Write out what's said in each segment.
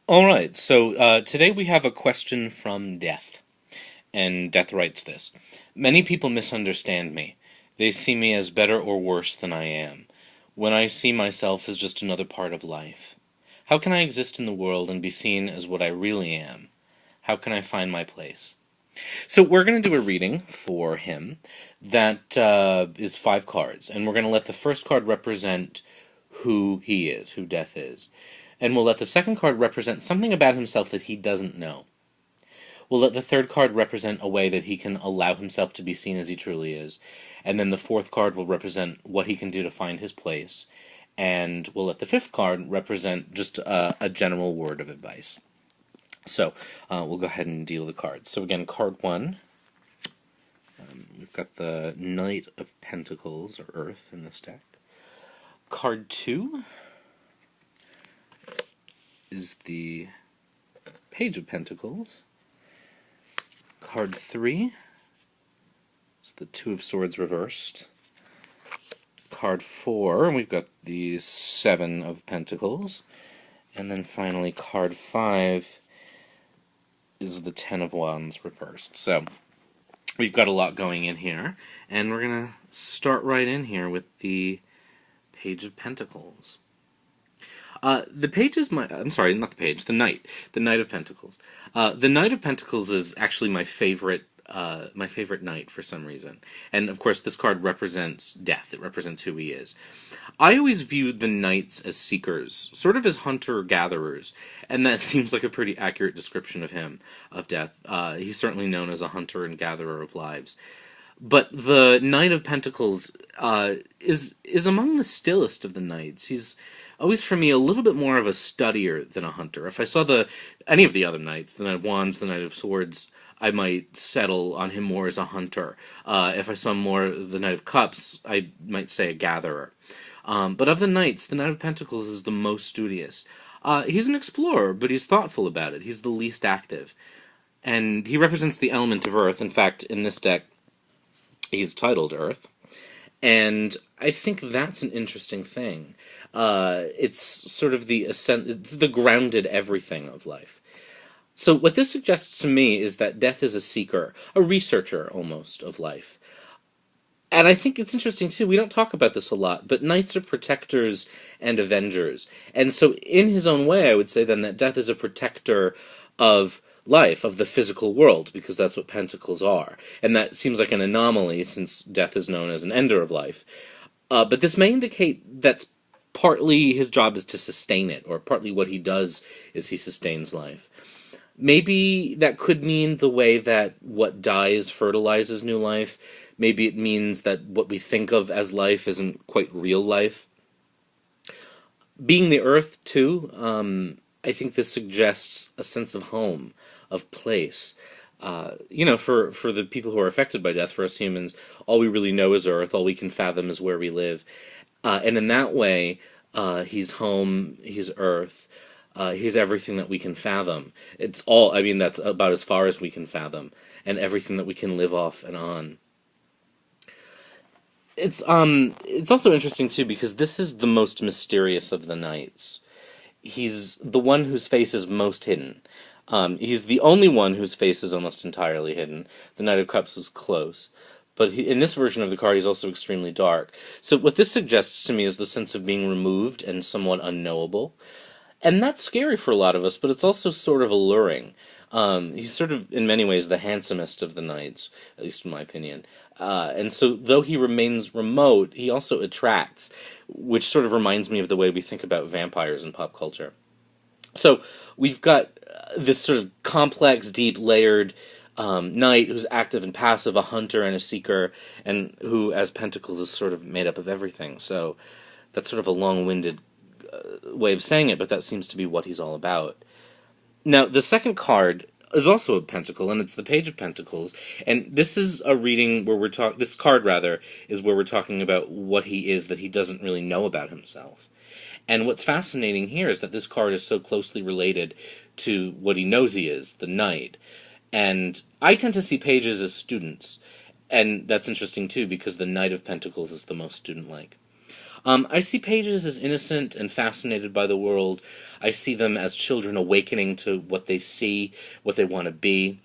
All right, so today we have a question from Death, and Death writes this. Many people misunderstand me. They see me as better or worse than I am, when I see myself as just another part of life. How can I exist in the world and be seen as what I really am? How can I find my place? So we're going to do a reading for him that is 5 cards, and we're going to let the first card represent who he is, who Death is. And we'll let the second card represent something about himself that he doesn't know. We'll let the third card represent a way that he can allow himself to be seen as he truly is. And then the fourth card will represent what he can do to find his place. And we'll let the fifth card represent just a general word of advice. So we'll go ahead and deal the cards. So again, card 1, we've got the Knight of Pentacles, or Earth, in this deck. Card 2 is the Page of Pentacles. Card 3 is the Two of Swords reversed. Card 4, we've got the Seven of Pentacles. And then finally, card 5 is the Ten of Wands reversed. So we've got a lot going in here, and we're going to start right in here with the Page of Pentacles. The page is I'm sorry, not the page, the Knight. The Knight of Pentacles. The Knight of Pentacles is actually my favorite knight for some reason. And of course, this card represents Death. It represents who he is. I always viewed the knights as seekers, sort of as hunter-gatherers, and that seems like a pretty accurate description of him, of Death. He's certainly known as a hunter and gatherer of lives. But the Knight of Pentacles is among the stillest of the knights. He's always, for me, a little bit more of a studier than a hunter. If I saw any of the other knights, the Knight of Wands, the Knight of Swords, I might settle on him more as a hunter. If I saw more the Knight of Cups, I might say a gatherer. But of the knights, the Knight of Pentacles is the most studious. He's an explorer, but he's thoughtful about it. He's the least active. And he represents the element of Earth. In fact, in this deck, he's titled Earth. And I think that's an interesting thing. It's sort of it's the grounded everything of life. So what this suggests to me is that Death is a seeker, a researcher almost of life. And I think it's interesting too, we don't talk about this a lot, but knights are protectors and avengers. And so in his own way, I would say then that Death is a protector of life, of the physical world, because that's what pentacles are. And that seems like an anomaly, since Death is known as an ender of life. But this may indicate that's partly his job is to sustain it, or partly what he does is he sustains life. Maybe that could mean the way that what dies fertilizes new life. Maybe it means that what we think of as life isn't quite real life. Being the Earth, too, I think this suggests a sense of home, of place. For the people who are affected by death, for us humans, all we really know is Earth, all we can fathom is where we live. And in that way, he's home, he's Earth, he's everything that we can fathom. That's about as far as we can fathom, and everything that we can live off and on. It's also interesting, too, because this is the most mysterious of the knights. He's the one whose face is most hidden. He's the only one whose face is almost entirely hidden. The Knight of Cups is close. But in this version of the card, he's also extremely dark. So what this suggests to me is the sense of being removed and somewhat unknowable. And that's scary for a lot of us, but it's also sort of alluring. He's sort of, in many ways, the handsomest of the knights, at least in my opinion. And so, though he remains remote, he also attracts, which sort of reminds me of the way we think about vampires in pop culture. So, we've got this sort of complex, deep, layered knight who's active and passive, a hunter and a seeker, and who, as Pentacles, is sort of made up of everything. So, that's sort of a long-winded way of saying it, but that seems to be what he's all about. Now, the second card is also a pentacle, and it's the Page of Pentacles, and this is a reading where this card, rather, is where we're talking about what he is that he doesn't really know about himself. And what's fascinating here is that this card is so closely related to what he knows he is, the Knight. And I tend to see pages as students, and that's interesting too, because the Knight of Pentacles is the most student-like. I see pages as innocent and fascinated by the world. I see them as children awakening to what they see, what they want to be.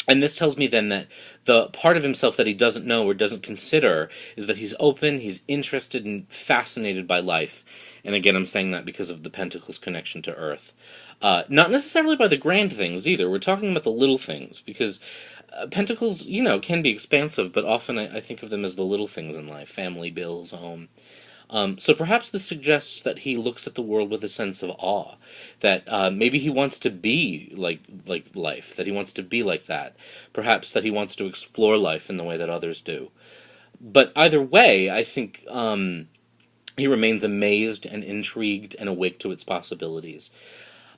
And this tells me then that the part of himself that he doesn't know or doesn't consider is that he's open, he's interested and fascinated by life. And again, I'm saying that because of the Pentacles connection to Earth. Not necessarily by the grand things either. We're talking about the little things, because Pentacles, can be expansive, but often I think of them as the little things in life: family, bills, home. So perhaps this suggests that he looks at the world with a sense of awe, that maybe he wants to be like life, that he wants to be like that, perhaps that he wants to explore life in the way that others do. But either way, I think he remains amazed and intrigued and awake to its possibilities.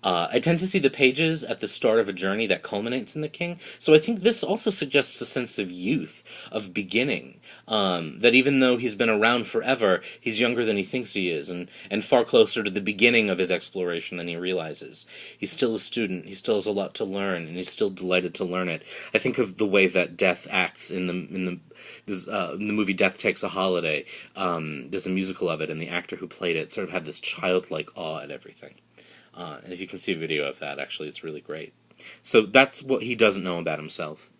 I tend to see the pages at the start of a journey that culminates in the king, so I think this also suggests a sense of youth, of beginning, that even though he's been around forever, he's younger than he thinks he is, and far closer to the beginning of his exploration than he realizes. He's still a student, he still has a lot to learn, and he's still delighted to learn it. I think of the way that Death acts in the movie Death Takes a Holiday. There's a musical of it, and the actor who played it sort of had this childlike awe at everything. And if you can see a video of that, actually, it's really great. So that's what he doesn't know about himself.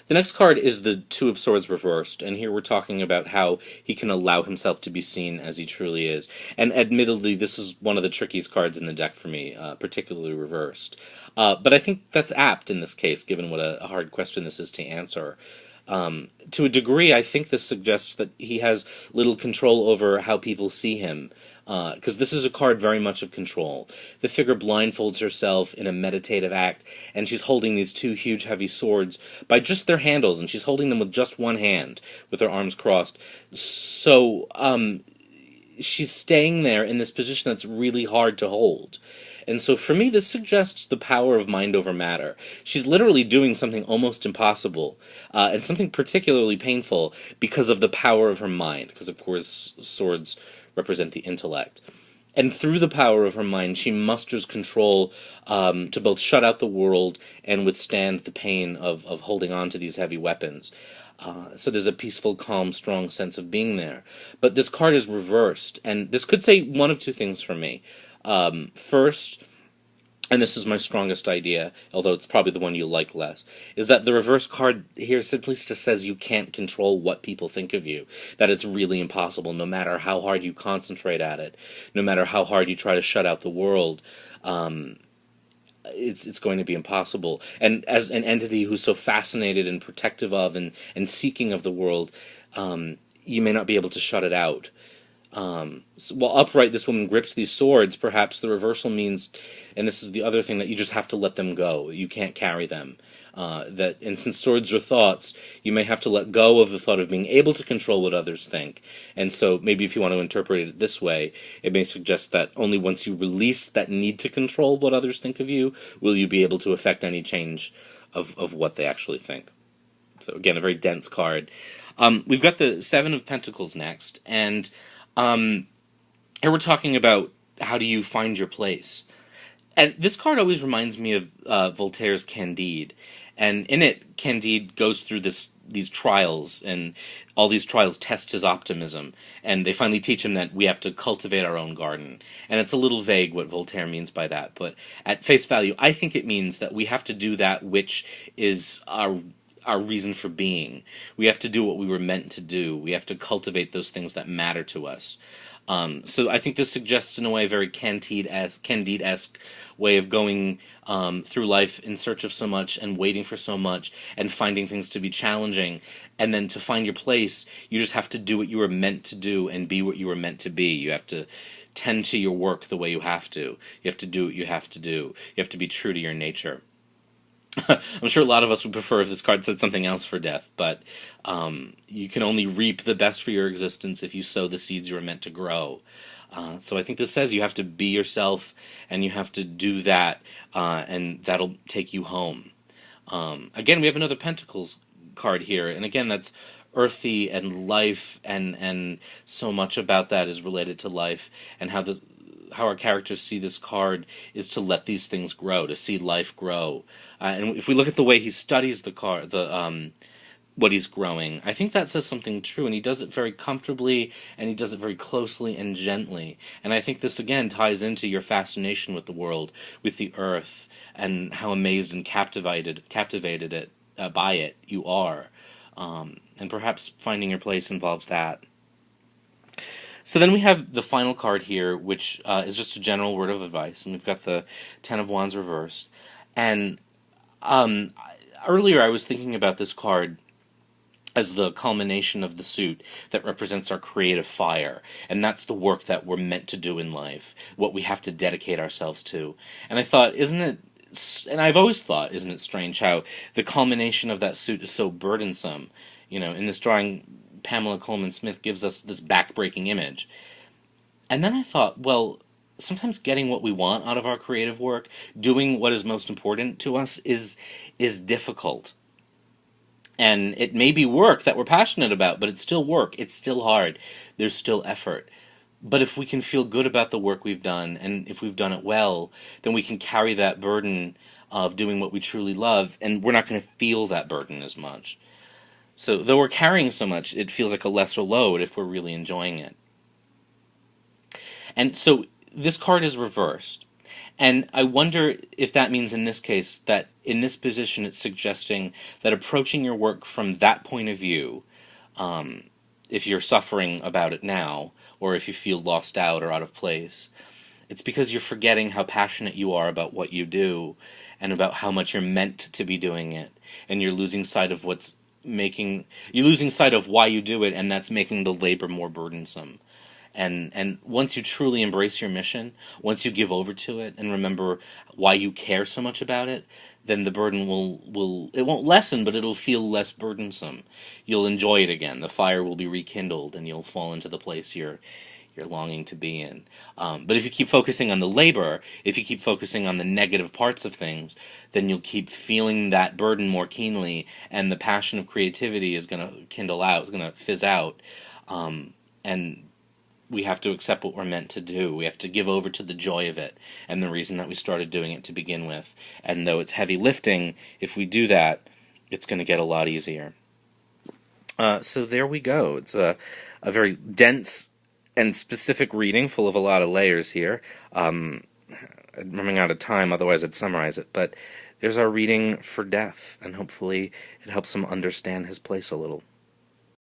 The next card is the Two of Swords reversed, and here we're talking about how he can allow himself to be seen as he truly is. And admittedly, this is one of the trickiest cards in the deck for me, particularly reversed. But I think that's apt in this case, given what a hard question this is to answer. To a degree, I think this suggests that he has little control over how people see him, because this is a card very much of control. The figure blindfolds herself in a meditative act, and she's holding these two huge heavy swords by just their handles, and she's holding them with just one hand, with her arms crossed. So, she's staying there in this position that's really hard to hold. And so for me, this suggests the power of mind over matter. She's literally doing something almost impossible, and something particularly painful because of the power of her mind, because of course swords represent the intellect. And through the power of her mind, she musters control to both shut out the world and withstand the pain of holding on to these heavy weapons. So there's a peaceful, calm, strong sense of being there. But this card is reversed, and this could say one of two things for me. First, and this is my strongest idea, although it's probably the one you like less, is that the reverse card here simply just says you can't control what people think of you, that it's really impossible, no matter how hard you concentrate at it, no matter how hard you try to shut out the world, it's going to be impossible. And as an entity who's so fascinated and protective of and seeking of the world, you may not be able to shut it out. So while upright this woman grips these swords, perhaps the reversal means, and this is the other thing, that you just have to let them go. You can't carry them. And since swords are thoughts, you may have to let go of the thought of being able to control what others think. And so maybe if you want to interpret it this way, it may suggest that only once you release that need to control what others think of you, will you be able to affect any change of what they actually think. So again, a very dense card. We've got the Seven of Pentacles next, and here we're talking about how do you find your place. And this card always reminds me of Voltaire's Candide. And in it, Candide goes through these trials, and all these trials test his optimism. And they finally teach him that we have to cultivate our own garden. And it's a little vague what Voltaire means by that, but at face value, I think it means that we have to do that which is our reason for being. We have to do what we were meant to do. We have to cultivate those things that matter to us. So I think this suggests, in a way, a very Candide-esque way of going through life in search of so much and waiting for so much and finding things to be challenging. And then to find your place, you just have to do what you were meant to do and be what you were meant to be. You have to tend to your work the way you have to. You have to do what you have to do. You have to be true to your nature. I'm sure a lot of us would prefer if this card said something else for death, but you can only reap the best for your existence if you sow the seeds you were meant to grow. So I think this says you have to be yourself, and you have to do that, and that'll take you home. Again, we have another Pentacles card here, and again, that's earthy and life, and so much about that is related to life, and how our characters see this card is to let these things grow, to see life grow. And if we look at the way he studies the what he's growing. I think that says something true, and he does it very comfortably, and he does it very closely and gently. And I think this again ties into your fascination with the world, with the earth, and how amazed and captivated by it you are. And perhaps finding your place involves that. So then we have the final card here, which is just a general word of advice, and we've got the Ten of Wands reversed. And um, earlier I was thinking about this card as the culmination of the suit that represents our creative fire, and that's the work that we're meant to do in life, what we have to dedicate ourselves to. And I thought, and I've always thought, isn't it strange how the culmination of that suit is so burdensome? You know, in this drawing, Pamela Coleman Smith gives us this backbreaking image. And then I thought, well, sometimes getting what we want out of our creative work, doing what is most important to us, is difficult. And it may be work that we're passionate about, but it's still work. It's still hard. There's still effort. But if we can feel good about the work we've done, and if we've done it well, then we can carry that burden of doing what we truly love, and we're not going to feel that burden as much. So though we're carrying so much, it feels like a lesser load if we're really enjoying it. And so this card is reversed. And I wonder if that means in this case that in this position it's suggesting that approaching your work from that point of view, if you're suffering about it now, or if you feel lost out or out of place, it's because you're forgetting how passionate you are about what you do and about how much you're meant to be doing it. And you're losing sight of you're losing sight of why you do it, and that's making the labor more burdensome. And once you truly embrace your mission, once you give over to it and remember why you care so much about it, then the burden it won't lessen, but it'll feel less burdensome. You'll enjoy it again. The fire will be rekindled, and you'll fall into the place you're longing to be in. But if you keep focusing on the labor, if you keep focusing on the negative parts of things, then you'll keep feeling that burden more keenly, and the passion of creativity is going to kindle out, is going to fizz out, and we have to accept what we're meant to do. We have to give over to the joy of it and the reason that we started doing it to begin with. And though it's heavy lifting, if we do that, it's going to get a lot easier. So there we go. It's a very dense and specific reading full of a lot of layers here. I'm running out of time, otherwise I'd summarize it. But there's our reading for Death, and hopefully it helps him understand his place a little.